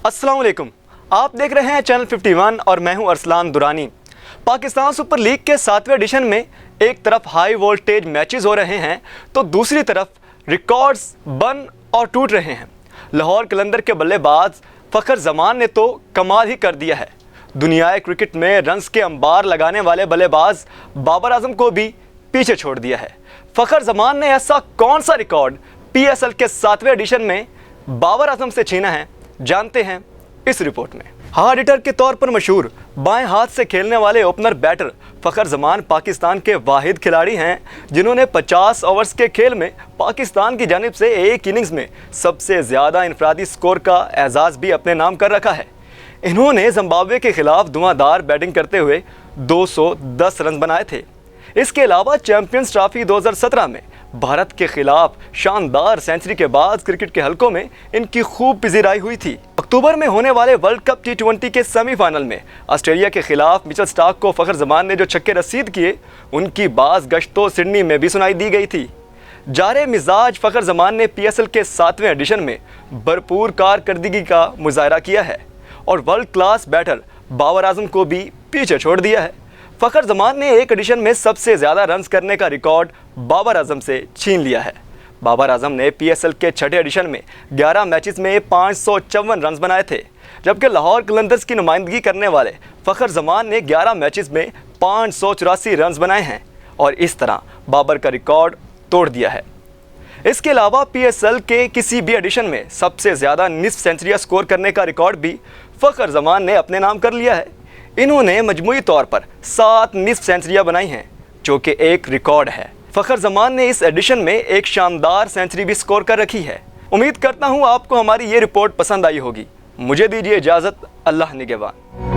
अस्सलाम वालेकुम। आप देख रहे हैं चैनल 51 और मैं हूं अरसलान दुरानी। पाकिस्तान सुपर लीग के 7वें एडिशन में एक तरफ हाई वोल्टेज मैचेस हो रहे हैं तो दूसरी तरफ रिकॉर्ड्स बन और टूट रहे हैं। लाहौर कलंदर के बल्लेबाज फ़खर जमान ने तो कमाल ही कर दिया है। दुनियाई क्रिकेट में रन्स के अंबार लगाने वाले बल्लेबाज बाबर आजम को भी पीछे छोड़ दिया है। फ़खर जमान ने ऐसा कौन सा रिकॉर्ड PSL के 7वें एडिशन में बाबर आजम से छीना है, जानते हैं इस रिपोर्ट में। हार्ड हिटर के तौर पर मशहूर बाएं हाथ से खेलने वाले ओपनर बैटर फ़खर जमान पाकिस्तान के वाहिद खिलाड़ी हैं जिन्होंने 50 ओवर्स के खेल में पाकिस्तान की जानिब से एक इनिंग्स में सबसे ज़्यादा इनफरादी स्कोर का एजाज़ भी अपने नाम कर रखा है। इन्होंने जिम्बाब्वे के खिलाफ धुआंधार बैटिंग करते हुए 210 रन बनाए थे। इसके अलावा चैंपियंस ट्रॉफी 2017 में भारत के खिलाफ शानदार सेंचुरी के बाद क्रिकेट के हलकों में इनकी खूब पिजीराई हुई थी। अक्टूबर में होने वाले वर्ल्ड कप T20 के सेमीफाइनल में ऑस्ट्रेलिया के खिलाफ मिचेल स्टार्क को फ़खर जमान ने जो छक्के रसीद किए, उनकी बाज़ गश्त तो सिडनी में भी सुनाई दी गई थी। जारे मिजाज फ़खर जमान ने PSL के 7वें एडिशन में भरपूर कारकर्दगी का मुजाहरा किया है और world class batter Babar Azam को भी पीछे छोड़ दिया है। फ़खर जमान ने एक एडिशन में सबसे ज़्यादा रन्स करने का रिकॉर्ड बाबर आजम से छीन लिया है। बाबर आजम ने PSL के 6ठे एडिशन में 11 मैचेस में 554 रन्स बनाए थे, जबकि लाहौर कलंदर्स की नुमाइंदगी करने वाले फ़खर जमान ने 11 मैचेस में 584 रन्स बनाए हैं और इस तरह बाबर का रिकॉर्ड तोड़ दिया है। इसके अलावा PSL के किसी भी एडिशन में सबसे ज़्यादा निस्फ सेंचुरियाँ स्कोर करने का रिकॉर्ड भी फ़खर जमान ने अपने नाम कर लिया है। इन्होंने मजमूई तौर पर 7 निस्फ सेंचुरियाँ बनाई हैं, जो कि एक रिकॉर्ड है। फ़खर जमान ने इस एडिशन में एक शानदार सेंचुरी भी स्कोर कर रखी है। उम्मीद करता हूँ आपको हमारी ये रिपोर्ट पसंद आई होगी। मुझे दीजिए इजाज़त। अल्लाह निगहबान।